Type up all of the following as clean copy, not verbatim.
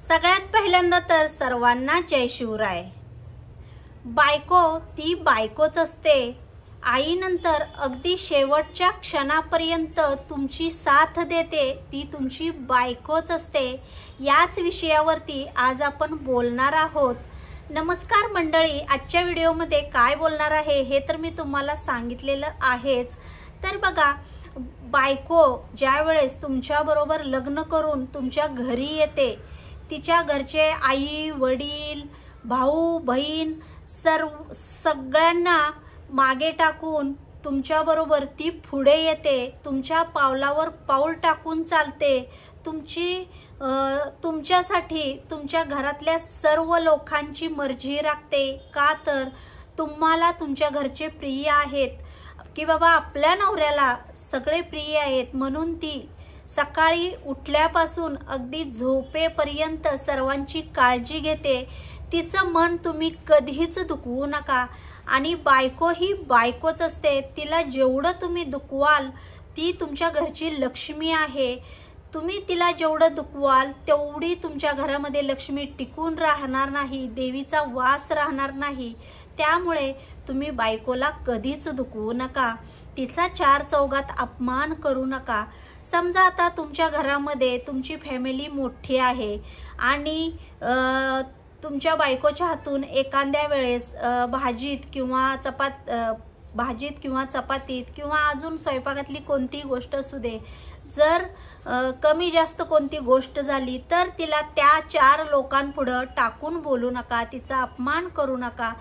सगळ्यात पहिल्यांदा तर सर्वांना जय शिवराय। बायको ती बायकोच असते। आईनंतर अगदी शेवटच्या क्षणापर्यंत तुमची साथ देते ती तुमची बायकोच असते। याच विषयावरती आज आपण बोलणार आहोत। नमस्कार मंडळी, आजच्या व्हिडिओमध्ये काय बोलणार आहे हे तर मी तुम्हाला सांगितलेलं आहेच। तर बघा, बायको ज्या वेळेस तुमच्या बरोबर लग्न करून तुमच्या घरी येते, तिच्या घरचे आई वडील भाऊ बहीण सगळ्यांना मागे टाकून तुमच्या बरोबर ती पुढे येते, तुमच्या पावलावर पाऊल टाकून चालते। तुमच्यासाठी तुमच्या घरातल्या सर्व लोकांची मर्जी राखते। का तर तुम्हाला तुमच्या घरचे प्रिय आहेत की बाबा आपल्या नवऱ्याला सगळे प्रिय आहेत, म्हणून ती सकाळी उठल्यापासून अगदी झोपेपर्यंत सर्वांची काळजी घेते। तिचं मन तुम्ही कधीच दुखवू नका। आणि बायको ही बायकोच असते, तिला जेवढं तुम्ही दुखवाल ती तुमच्या घरची लक्ष्मी आहे। तुम्ही तिला जेवढं दुखवाल तेवढी तुमच्या घरामध्ये लक्ष्मी टिकून राहणार नाही, देवीचा वास राहणार नाही। त्यामुळे तुम्ही बायकोला कधीच दुखवू नका, तिचा चार चौघात अपमान करू नका। समजा आता तुमच्या घरामध्ये तुमची फॅमिली मोठी आहे आणि तुमच्या बायकोच्या हातून एखाद्या वेळेस भाजीत किंवा चपातीत किंवा अजून स्वयंपाकातली कोणती गोष्ट असू दे, जर कमी जास्त कोणती गोष्ट झाली तर तिला त्या चार लोकांपुढे टाकून बोलू नका, तिचा अपमान करू नका।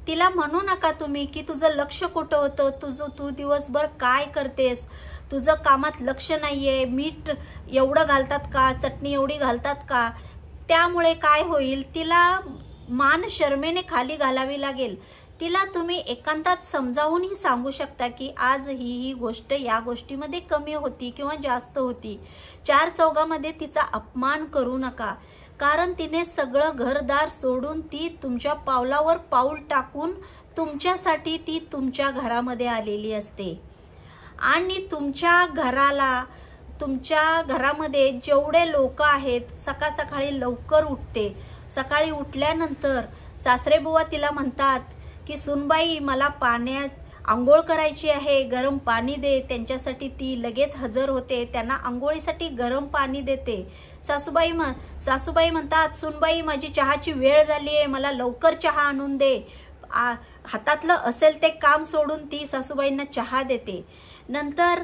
तिला म्हणू नका तुम्ही की तुझं लक्ष कुठं होतं, तू दिवसभर काय करतेस, तुझं कामात लक्ष नाहीये, मीठ एवढं घालतात का, चटणी एवढी घालतात का। त्यामुळे काय होईल, तिला मान शर्मेने खाली घालावी लागेल। तिला तुम्ही एकांतात समजावूनही सांगू शकता की आज ही गोष्ट या गोष्टीमध्ये कमी होती किंवा जास्त होती। चार चौघामध्ये तिचा अपमान करू नका, कारण तिने सगळं घरदार सोडून ती तुमच्या पावलावर पाऊल टाकून तुमच्यासाठी ती तुमच्या घरामध्ये आलेली असते। आणि तुमच्या घरामध्ये जेवढे लोक आहेत, सकाळी लवकर उठते। सकाळी उठल्यानंतर सासरेबुवा तिला म्हणतात की सुनबाई मला पाण्यात आंघोळ करायची आहे, गरम पाणी दे। त्यांच्यासाठी ती लगेच हजर होते, त्यांना आंघोळीसाठी गरम पाणी देते। सासूबाई म्हणतात सुनबाई माझी चहाची वेळ झाली आहे, मला लवकर चहा आणून दे। हातातलं असेल ते काम सोडून ती सासूबाईंना चहा देते। नंतर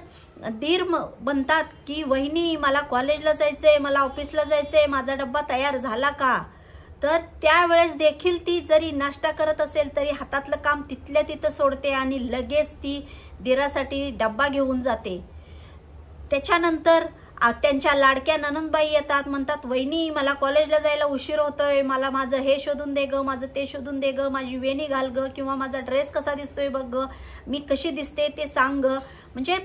दीर म्हणतात की वहिनी मला कॉलेजला जायचंय, मला ऑफिसला जायचंय, माझा डब्बा तयार झाला का। तर त्यावेळेस देखील ती जरी नाश्ता करत असेल तरी हातातलं काम तिथल्या तिथं सोडते आणि लगेच ती दिरासाठी डब्बा घेऊन जाते। त्याच्यानंतर त्यांच्या लाडक्या ननंदबाई येतात, म्हणतात वहिनी मला कॉलेजला जायला उशीर होतोय, मला माझं हे शोधून दे ग, माझं ते शोधून दे ग, माझी वेणी घाल ग, किंवा माझा ड्रेस कसा दिसतोय बघ ग, मी कशी दिसते ते सांग ग। म्हणजे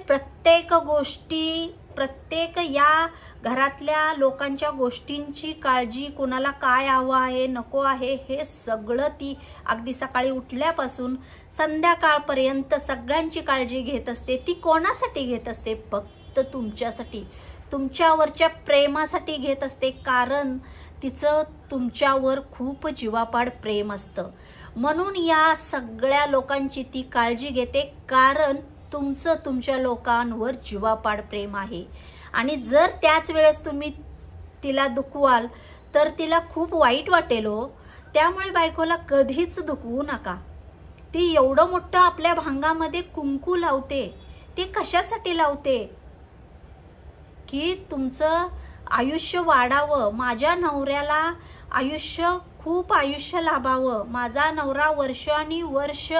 प्रत्येक या घरातल्या लोकांच्या गोष्टींची काळजी, कोणाला काय हवं आहे नको आहे हे सगळं ती अगदी सकाळी उठल्यापासून संध्याकाळपर्यंत सगळ्यांची काळजी घेत असते। ती कोणासाठी घेत असते, फक्त तुमच्यासाठी, तुमच्यावरच्या प्रेमासाठी घेत असते। कारण तिचं तुमच्यावर खूप जीवापाड प्रेम असतं, म्हणून या सगळ्या लोकांची ती काळजी घेते, कारण तुमचं तुमच्या लोकांवर जीवापाड प्रेम आहे। आणि जर त्याच वेळेस तुम्ही तिला दुखवाल तर तिला खूप वाईट वाटेल हो। त्यामुळे बायकोला कधीच दुखवू नका। ती एवढं मोठं आपल्या भांगामध्ये कुंकू लावते, ते कशासाठी लावते की तुमचं आयुष्य वाढावं, माझ्या नवऱ्याला खूप आयुष्य लाभावं, माझा नवरा वर्षानुवर्ष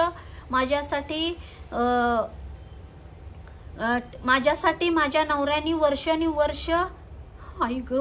माझ्या नवऱ्याने वर्षानुवर्ष आई ग